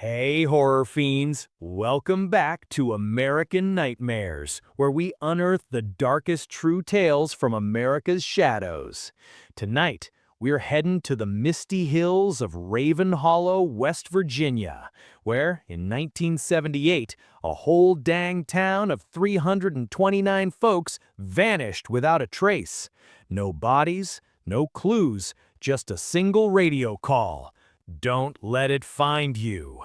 Hey, horror fiends! Welcome back to American Nightmares, where we unearth the darkest true tales from America's shadows. Tonight, we're heading to the misty hills of Raven Hollow, West Virginia, where, in 1978, a whole dang town of 329 folks vanished without a trace. No bodies, no clues, just a single radio call. Don't let it find you.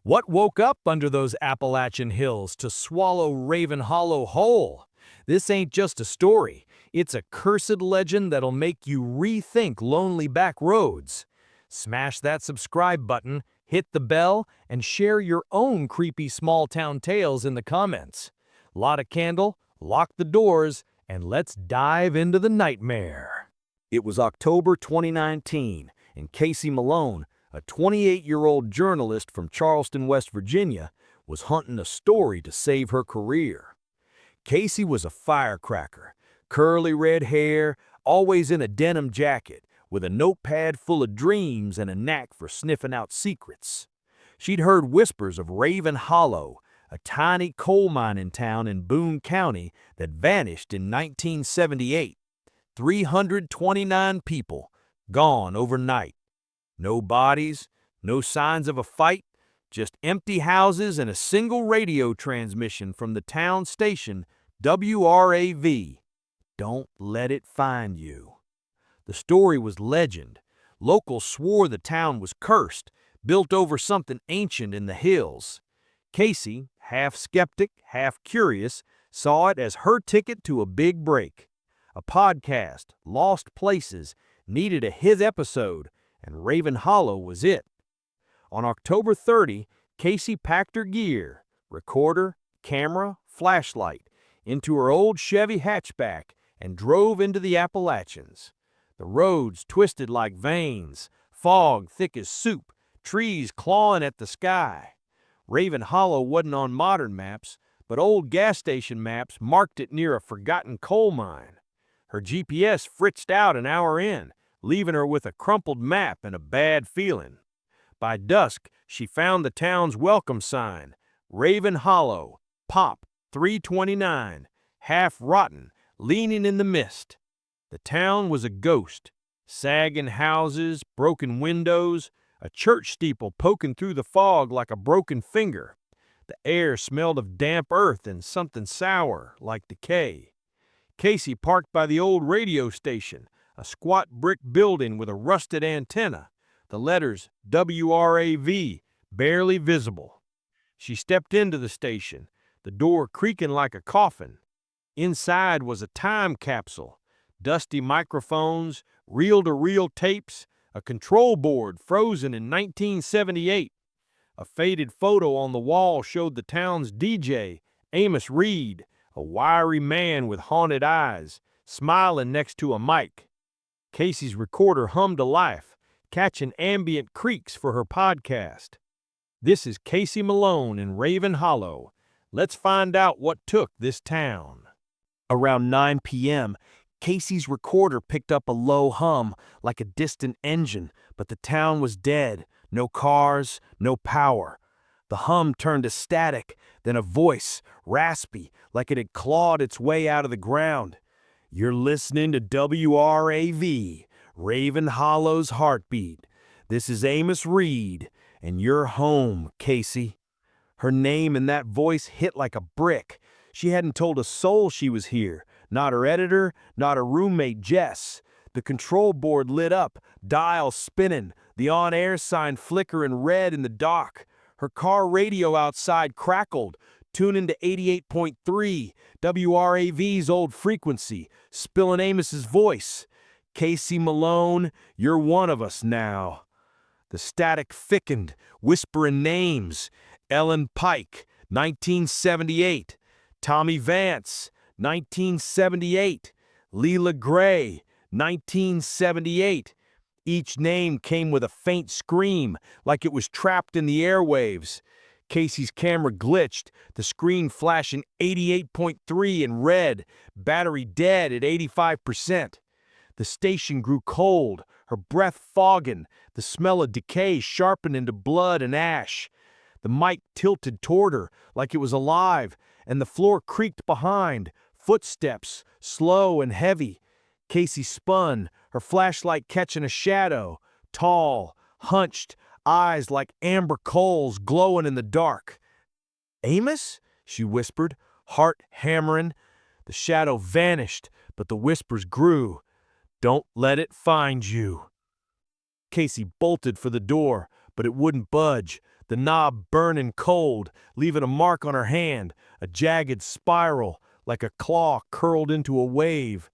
What woke up under those Appalachian hills to swallow Raven Hollow whole? This ain't just a story. It's a cursed legend that'll make you rethink lonely back roads. Smash that subscribe button, hit the bell, and share your own creepy small-town tales in the comments. Light a candle, lock the doors, and let's dive into the nightmare. It was October 2019, and Casey Malone, a 28-year-old journalist from Charleston, West Virginia, was hunting a story to save her career. Casey was a firecracker, curly red hair, always in a denim jacket, with a notepad full of dreams and a knack for sniffing out secrets. She'd heard whispers of Raven Hollow, a tiny coal mining town in Boone County that vanished in 1978. 329 people, gone overnight. No bodies, no signs of a fight, just empty houses and a single radio transmission from the town station WRAV. Don't let it find you. The story was legend. Locals swore the town was cursed, built over something ancient in the hills. Casey, half skeptic, half curious, saw it as her ticket to a big break. A podcast, Lost Places, needed a his episode, and Raven Hollow was it. On October 30, Casey packed her gear, recorder, camera, flashlight, into her old Chevy hatchback and drove into the Appalachians. The roads twisted like veins, fog thick as soup, trees clawing at the sky. Raven Hollow wasn't on modern maps, but old gas station maps marked it near a forgotten coal mine. Her GPS fritzed out an hour in, leaving her with a crumpled map and a bad feeling. By dusk, she found the town's welcome sign, Raven Hollow, Pop 329, half rotten, leaning in the mist. The town was a ghost. Sagging houses, broken windows, a church steeple poking through the fog like a broken finger. The air smelled of damp earth and something sour like decay. Casey parked by the old radio station, a squat brick building with a rusted antenna, the letters WRAV barely visible. She stepped into the station, the door creaking like a coffin. Inside was a time capsule, dusty microphones, reel-to-reel tapes, a control board frozen in 1978. A faded photo on the wall showed the town's DJ, Amos Reed, a wiry man with haunted eyes, smiling next to a mic. Casey's recorder hummed to life, catching ambient creaks for her podcast. This is Casey Malone in Raven Hollow. Let's find out what took this town. Around 9 p.m., Casey's recorder picked up a low hum like a distant engine, but the town was dead. No cars, no power. The hum turned to static, then a voice, raspy, like it had clawed its way out of the ground. You're listening to WRAV, Raven Hollow's heartbeat. This is Amos Reed, and you're home, Casey. Her name in that voice hit like a brick. She hadn't told a soul she was here, not her editor, not her roommate Jess. The control board lit up, dial spinning, the on-air sign flickering red in the dark. Her car radio outside crackled, tuning to 88.3, WRAV's old frequency, spilling Amos's voice. Casey Malone, you're one of us now. The static thickened, whispering names. Ellen Pike, 1978. Tommy Vance, 1978. Leela Gray, 1978. Each name came with a faint scream, like it was trapped in the airwaves. Casey's camera glitched, the screen flashing 88.3 in red, battery dead at 85%. The station grew cold, her breath fogging, the smell of decay sharpened into blood and ash. The mic tilted toward her like it was alive, and the floor creaked behind. Footsteps, slow and heavy. Casey spun, her flashlight catching a shadow. Tall, hunched, eyes like amber coals glowing in the dark. "Amos?" she whispered, heart hammering. The shadow vanished, but the whispers grew. "Don't let it find you." Casey bolted for the door, but it wouldn't budge, the knob burning cold, leaving a mark on her hand, a jagged spiral, like a claw curled into a wave.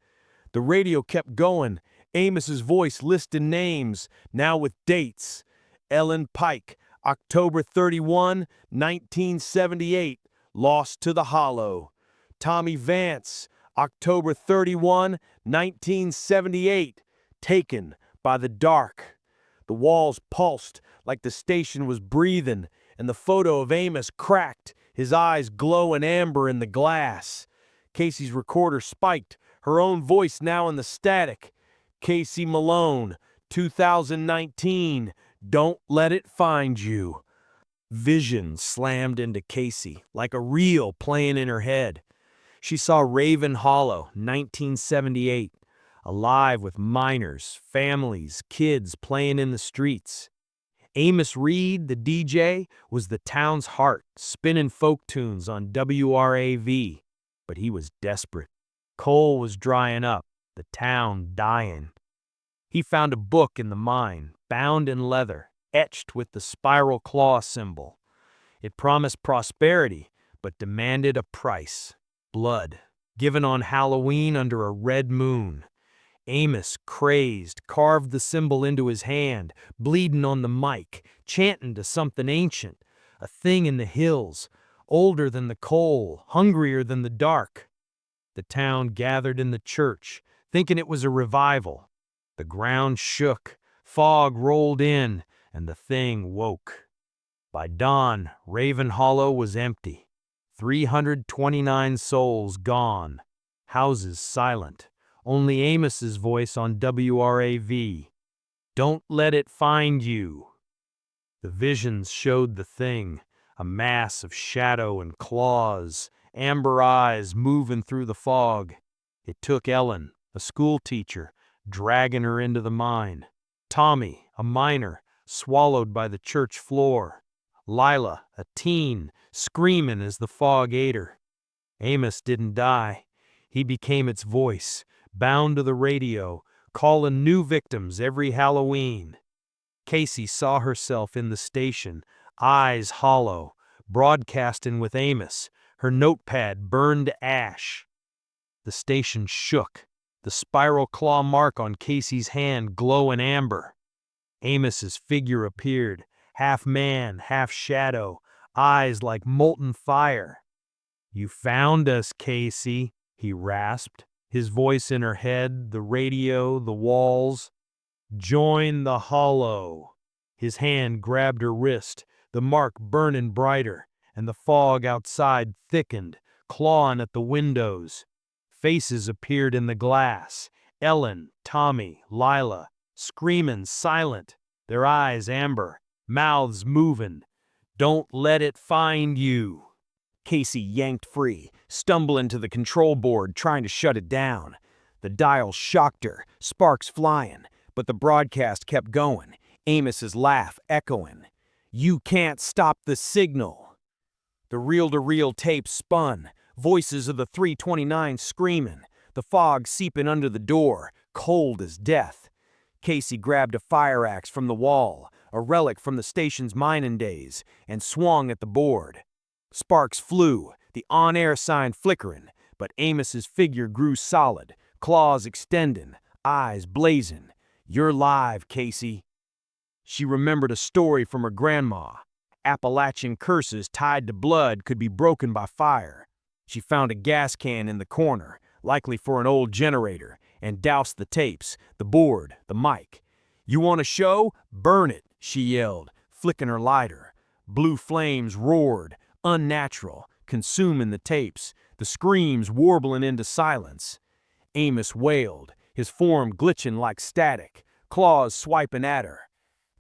The radio kept going, Amos's voice listing names, now with dates. Ellen Pike, October 31, 1978, lost to the hollow. Tommy Vance, October 31, 1978, taken by the dark. The walls pulsed like the station was breathing, and the photo of Amos cracked, his eyes glowing amber in the glass. Casey's recorder spiked, her own voice now in the static. Casey Malone, 2019, don't let it find you. Vision slammed into Casey, like a reel playing in her head. She saw Raven Hollow, 1978, alive with miners, families, kids playing in the streets. Amos Reed, the DJ, was the town's heart, spinning folk tunes on WRAV. But he was desperate. Coal was drying up, the town dying. He found a book in the mine, bound in leather, etched with the spiral claw symbol. It promised prosperity, but demanded a price. Blood, given on Halloween under a red moon. Amos, crazed, carved the symbol into his hand, bleeding on the mic, chanting to something ancient, a thing in the hills, older than the coal, hungrier than the dark. The town gathered in the church, thinking it was a revival. The ground shook, fog rolled in, and the thing woke. By dawn, Raven Hollow was empty. 329 souls gone, houses silent, only Amos's voice on WRAV. Don't let it find you. The visions showed the thing, a mass of shadow and claws, amber eyes moving through the fog. It took Ellen, a school teacher, dragging her into the mine. Tommy, a miner, swallowed by the church floor. Lila, a teen, screaming as the fog ate her. Amos didn't die. He became its voice, bound to the radio, calling new victims every Halloween. Casey saw herself in the station, eyes hollow, broadcasting with Amos, her notepad burned to ash. The station shook, the spiral claw mark on Casey's hand glowing amber. Amos's figure appeared, half man, half shadow, eyes like molten fire. "You found us, Casey," he rasped, his voice in her head, the radio, the walls. "Join the hollow." His hand grabbed her wrist, the mark burning brighter, and the fog outside thickened, clawing at the windows. Faces appeared in the glass. Ellen, Tommy, Lila, screaming silent, their eyes amber, mouths moving. "Don't let it find you." Casey yanked free, stumbling to the control board, trying to shut it down. The dial shocked her, sparks flying, but the broadcast kept going, Amos's laugh echoing. "You can't stop the signal." The reel-to-reel tape spun, voices of the 329 screaming, the fog seeping under the door, cold as death. Casey grabbed a fire axe from the wall, a relic from the station's mining days, and swung at the board. Sparks flew, the on-air sign flickering, but Amos's figure grew solid, claws extending, eyes blazing. "You're live, Casey." She remembered a story from her grandma. Appalachian curses tied to blood could be broken by fire. She found a gas can in the corner, likely for an old generator, and doused the tapes, the board, the mic. "You want a show? Burn it," she yelled, flicking her lighter. Blue flames roared, unnatural, consuming the tapes, the screams warbling into silence. Amos wailed, his form glitching like static, claws swiping at her.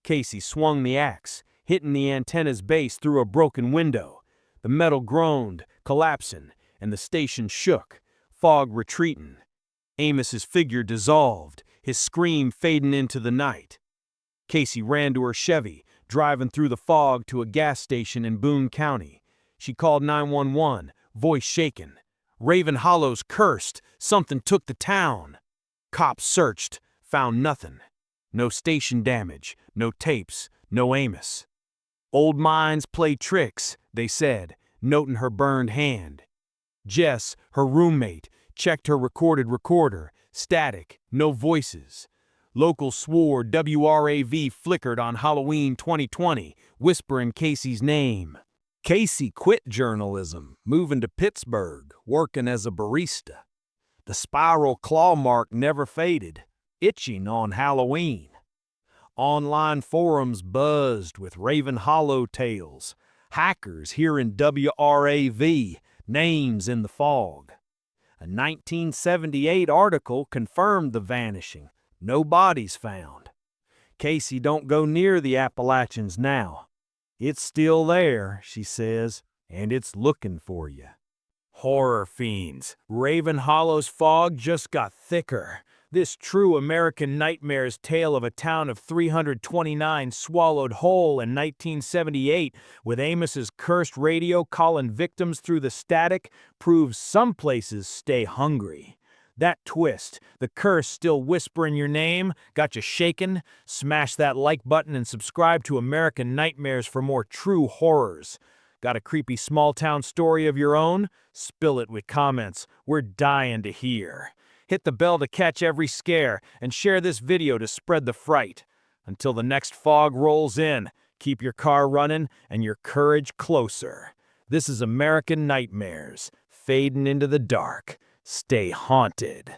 Casey swung the axe, hitting the antenna's base through a broken window. The metal groaned, collapsing, and the station shook, fog retreating. Amos's figure dissolved, his scream fading into the night. Casey ran to her Chevy, driving through the fog to a gas station in Boone County. She called 911, voice shaken. Raven Hollow's cursed. Something took the town. Cops searched, found nothing. No station damage, no tapes, no Amos. Old minds play tricks, they said, noting her burned hand. Jess, her roommate, checked her recorded recorder. Static, no voices. Locals swore WRAV flickered on Halloween 2020, whispering Casey's name. Casey quit journalism, moving to Pittsburgh, working as a barista. The spiral claw mark never faded, itching on Halloween. Online forums buzzed with Raven Hollow tales, hackers hearing WRAV, names in the fog. A 1978 article confirmed the vanishing, no bodies found. Casey don't go near the Appalachians now. It's still there, she says, and it's looking for you. Horror fiends. Raven Hollow's fog just got thicker. This true American nightmare's tale of a town of 329 swallowed whole in 1978, with Amos's cursed radio calling victims through the static, proves some places stay hungry. That twist, the curse still whispering your name, got you shaken? Smash that like button and subscribe to American Nightmares for more true horrors. Got a creepy small-town story of your own? Spill it with comments. We're dying to hear. Hit the bell to catch every scare, and share this video to spread the fright. Until the next fog rolls in, keep your car running and your courage closer. This is American Nightmares, fading into the dark. Stay haunted.